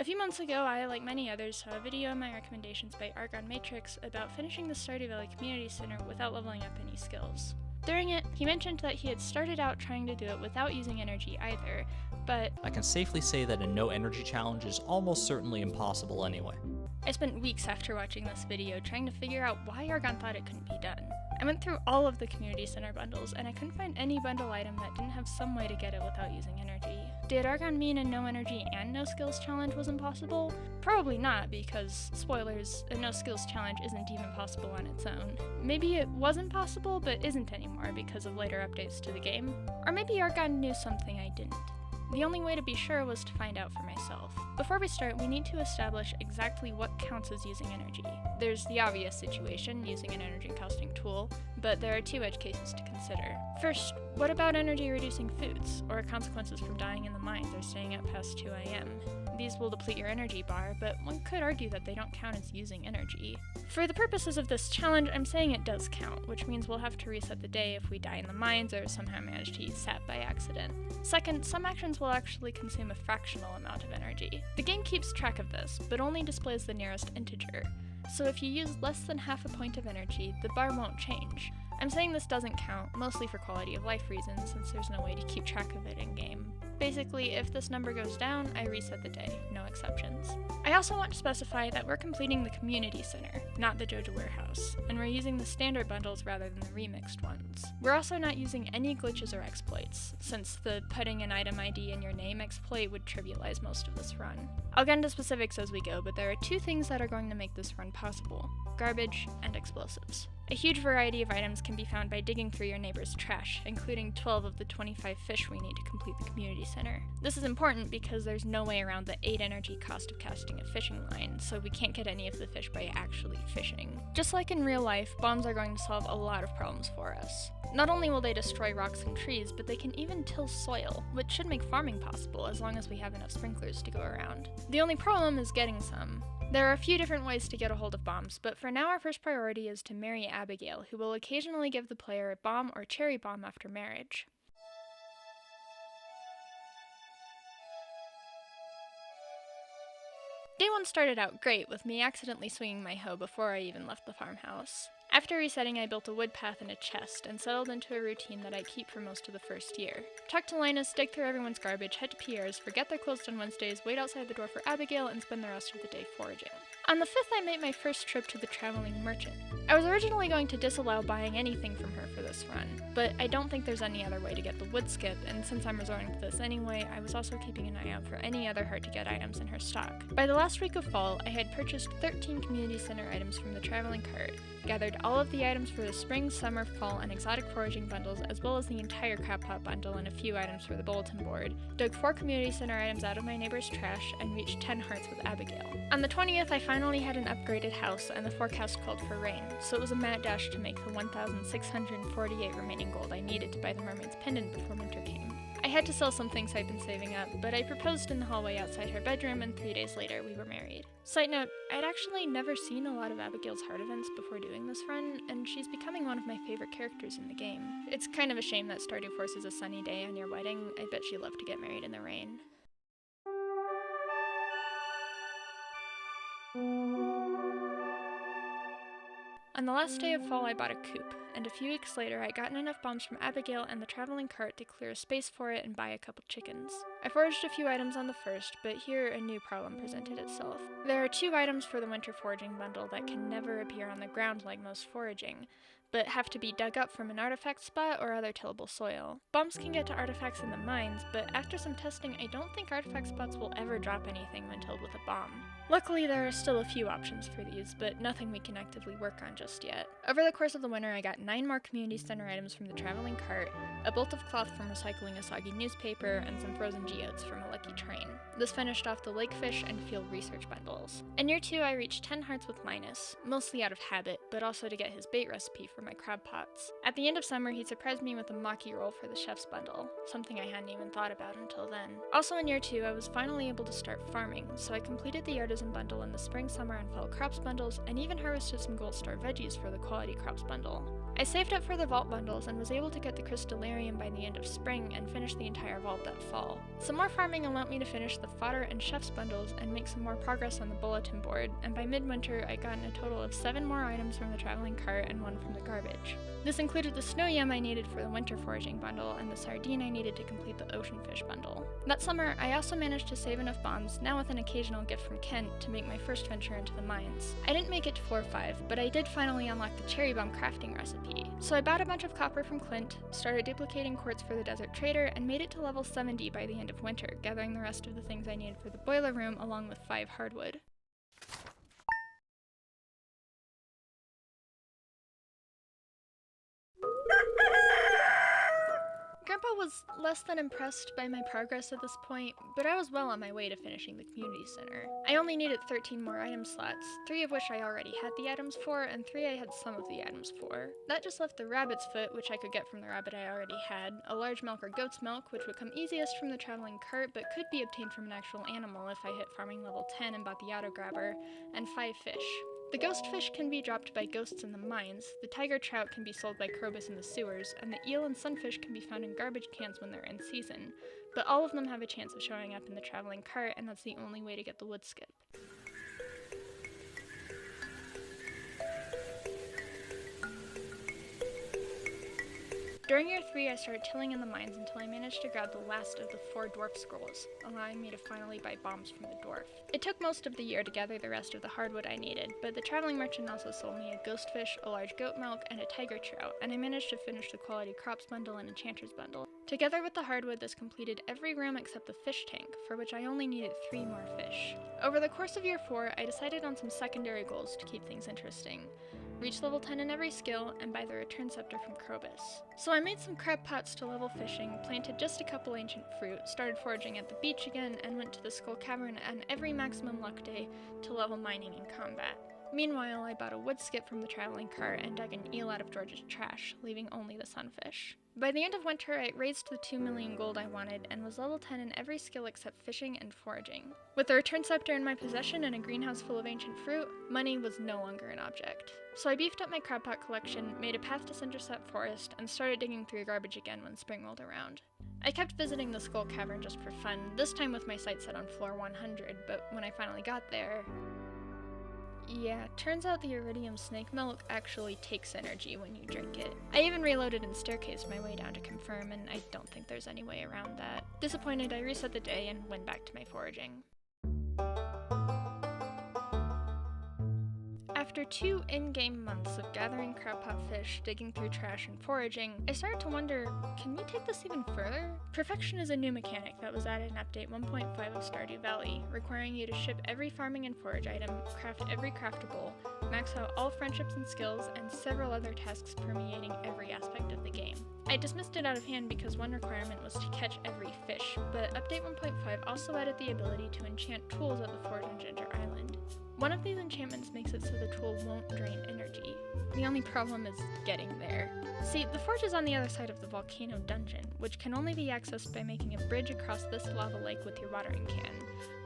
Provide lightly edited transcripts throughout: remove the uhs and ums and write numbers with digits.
A few months ago, I, like many others, saw a video in my recommendations by Argon Matrix about finishing the Stardew Valley Community Center without leveling up any skills. During it, he mentioned that he had started out trying to do it without using energy either, but I can safely say that a no energy challenge is almost certainly impossible anyway. I spent weeks after watching this video trying to figure out why Argon thought it couldn't be done. I went through all of the Community Center bundles, and I couldn't find any bundle item that didn't have some way to get it without using energy. Did Argon mean a no energy and no skills challenge was impossible? Probably not, because, spoilers, a no skills challenge isn't even possible on its own. Maybe it wasn't possible, but isn't anymore because of later updates to the game. Or maybe Argon knew something I didn't. The only way to be sure was to find out for myself. Before we start, we need to establish exactly what counts as using energy. There's the obvious situation, using an energy costing tool, but there are two edge cases to consider. First, what about energy reducing foods, or consequences from dying in the mines or staying up past 2 AM? These will deplete your energy bar, but one could argue that they don't count as using energy. For the purposes of this challenge, I'm saying it does count, which means we'll have to reset the day if we die in the mines or somehow manage to eat sap by accident. Second, some actions will actually consume a fractional amount of energy. The game keeps track of this, but only displays the nearest integer. So if you use less than half a point of energy, the bar won't change. I'm saying this doesn't count, mostly for quality of life reasons, since there's no way to keep track of it in-game. Basically, if this number goes down, I reset the day, no exceptions. I also want to specify that we're completing the Community Center, not the Joja Warehouse, and we're using the standard bundles rather than the remixed ones. We're also not using any glitches or exploits, since the putting an item ID in your name exploit would trivialize most of this run. I'll get into specifics as we go, but there are two things that are going to make this run possible: garbage and explosives. A huge variety of items can be found by digging through your neighbor's trash, including 12 of the 25 fish we need to complete the community center. This is important because there's no way around the 8 energy cost of casting a fishing line, so we can't get any of the fish by actually fishing. Just like in real life, bombs are going to solve a lot of problems for us. Not only will they destroy rocks and trees, but they can even till soil, which should make farming possible as long as we have enough sprinklers to go around. The only problem is getting some. There are a few different ways to get a hold of bombs, but for now our first priority is to marry Abigail, who will occasionally give the player a bomb or cherry bomb after marriage. Day 1 started out great, with me accidentally swinging my hoe before I even left the farmhouse. After resetting, I built a wood path and a chest, and settled into a routine that I keep for most of the first year. Talk to Linus, dig through everyone's garbage, head to Pierre's, forget they're closed on Wednesdays, wait outside the door for Abigail, and spend the rest of the day foraging. On the 5th, I made my first trip to the Traveling Merchant. I was originally going to disallow buying anything from her for this run, but I don't think there's any other way to get the wood skip, and since I'm resorting to this anyway, I was also keeping an eye out for any other hard-to-get items in her stock. By the last week of fall, I had purchased 13 Community Center items from the Traveling Cart, gathered all of the items for the spring, summer, fall, and exotic foraging bundles, as well as the entire crab pot bundle and a few items for the bulletin board, dug 4 Community Center items out of my neighbor's trash, and reached 10 hearts with Abigail. On the 20th, I finally had an upgraded house, and the forecast called for rain, so it was a mad dash to make the 1,648 remaining gold I needed to buy the mermaid's pendant before winter came. I had to sell some things I'd been saving up, but I proposed in the hallway outside her bedroom, and 3 days later we were married. Side note, I'd actually never seen a lot of Abigail's heart events before doing this run, and she's becoming one of my favorite characters in the game. It's kind of a shame that Stardew forces a sunny day on your wedding. I bet she'd love to get married in the rain. On the last day of fall, I bought a coop, and a few weeks later, I'd gotten enough bombs from Abigail and the Traveling Cart to clear a space for it and buy a couple chickens. I foraged a few items on the first, but here a new problem presented itself. There are 2 items for the winter foraging bundle that can never appear on the ground like most foraging, but have to be dug up from an artifact spot or other tillable soil. Bombs can get to artifacts in the mines, but after some testing, I don't think artifact spots will ever drop anything when tilled with a bomb. Luckily, there are still a few options for these, but nothing we can actively work on just yet. Over the course of the winter, I got 9 more Community Center items from the Traveling Cart, a bolt of cloth from recycling a soggy newspaper, and some frozen geodes from a lucky train. This finished off the lakefish and field research bundles. In year 2, I reached 10 hearts with Linus, mostly out of habit, but also to get his bait recipe for my crab pots. At the end of summer, he surprised me with a maki roll for the chef's bundle, something I hadn't even thought about until then. Also in year 2, I was finally able to start farming, so I completed the artisan bundle in the spring, summer, and fall crops bundles, and even harvested some gold star veggies for the quality crops bundle. I saved up for the vault bundles and was able to get the crystallarium by the end of spring and finish the entire vault that fall. Some more farming allowed me to finish the fodder and chef's bundles and make some more progress on the bulletin board, and by midwinter I got a total of 7 more items from the traveling cart and 1 from the garbage. This included the snow yam I needed for the winter foraging bundle and the sardine I needed to complete the ocean fish bundle. That summer, I also managed to save enough bonds, now with an occasional gift from Kent, to make my first venture into the mines. I didn't make it to floor 5, but I did finally unlock the cherry bomb crafting recipe. So I bought a bunch of copper from Clint, started duplicating quartz for the desert trader, and made it to level 70 by the end of winter, gathering the rest of the things I needed for the boiler room along with 5 hardwood. Grandpa was less than impressed by my progress at this point, but I was well on my way to finishing the community center. I only needed 13 more item slots, 3 of which I already had the items for, and 3 I had some of the items for. That just left the rabbit's foot, which I could get from the rabbit I already had, a large milk or goat's milk, which would come easiest from the traveling cart, but could be obtained from an actual animal if I hit farming level 10 and bought the auto grabber, and 5 fish. The ghost fish can be dropped by ghosts in the mines, the tiger trout can be sold by Krobus in the sewers, and the eel and sunfish can be found in garbage cans when they're in season, but all of them have a chance of showing up in the traveling cart, and that's the only way to get the wood skip. During year 3, I started tilling in the mines until I managed to grab the last of the 4 dwarf scrolls, allowing me to finally buy bombs from the dwarf. It took most of the year to gather the rest of the hardwood I needed, but the traveling merchant also sold me a ghost fish, a large goat milk, and a tiger trout, and I managed to finish the quality crops bundle and enchanter's bundle. Together with the hardwood, this completed every room except the fish tank, for which I only needed 3 more fish. Over the course of year 4, I decided on some secondary goals to keep things interesting. Reach level 10 in every skill, and buy the return scepter from Krobus. So I made some crab pots to level fishing, planted just a couple ancient fruit, started foraging at the beach again, and went to the Skull Cavern on every maximum luck day to level mining and combat. Meanwhile, I bought a wood skip from the traveling cart and dug an eel out of George's trash, leaving only the sunfish. By the end of winter, I raised the 2 million gold I wanted and was level 10 in every skill except fishing and foraging. With the return scepter in my possession and a greenhouse full of ancient fruit, money was no longer an object. So I beefed up my crab pot collection, made a path to Cindersap Forest, and started digging through garbage again when spring rolled around. I kept visiting the Skull Cavern just for fun, this time with my sights set on floor 100, but when I finally got there... Yeah, turns out the iridium snake milk actually takes energy when you drink it. I even reloaded and staircased my way down to confirm, and I don't think there's any way around that. Disappointed, I reset the day and went back to my foraging. After 2 in-game months of gathering crabpot fish, digging through trash, and foraging, I started to wonder, can we take this even further? Perfection is a new mechanic that was added in Update 1.5 of Stardew Valley, requiring you to ship every farming and forage item, craft every craftable, max out all friendships and skills, and several other tasks permeating every aspect of the game. I dismissed it out of hand because one requirement was to catch every fish, but Update 1.5 also added the ability to enchant tools at the Forge on Ginger Island. One of these enchantments makes it so the tool won't drain energy. The only problem is getting there. See, the forge is on the other side of the volcano dungeon, which can only be accessed by making a bridge across this lava lake with your watering can,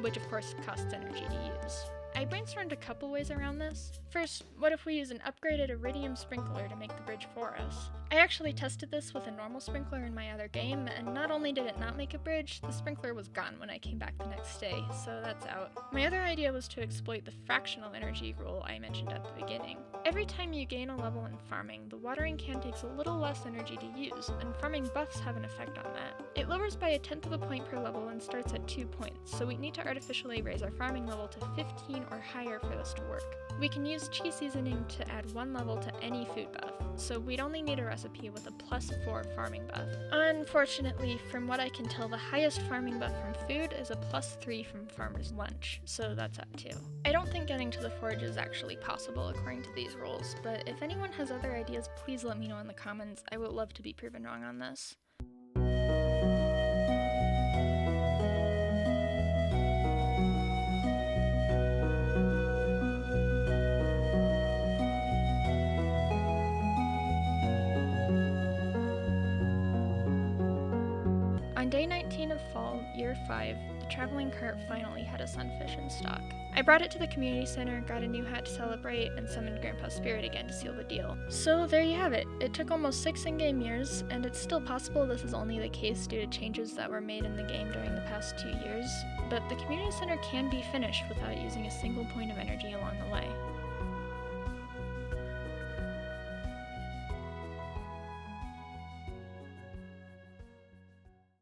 which of course costs energy to use. I brainstormed a couple ways around this. First, what if we use an upgraded iridium sprinkler to make the bridge for us? I actually tested this with a normal sprinkler in my other game, and not only did it not make a bridge, the sprinkler was gone when I came back the next day, so that's out. My other idea was to exploit the fractional energy rule I mentioned at the beginning. Every time you gain a level in farming, the watering can takes a little less energy to use, and farming buffs have an effect on that. It lowers by 1/10 of a point per level and starts at 2 points, so we need to artificially raise our farming level to 15 or higher for this to work. We can use cheese seasoning to add 1 level to any food buff, so we'd only need a recipe with a +4 farming buff. Unfortunately, from what I can tell, the highest farming buff from food is a +3 from farmer's lunch, so that's up too. I don't think getting to the forge is actually possible according to these rules, but if anyone has other ideas, please let me know in the comments. I would love to be proven wrong on this. On day 19 of fall, year 5, the traveling cart finally had a sunfish in stock. I brought it to the community center, got a new hat to celebrate, and summoned Grandpa's spirit again to seal the deal. So there you have it. It took almost 6 in-game years, and it's still possible this is only the case due to changes that were made in the game during the past 2 years, but the community center can be finished without using a single point of energy along the way.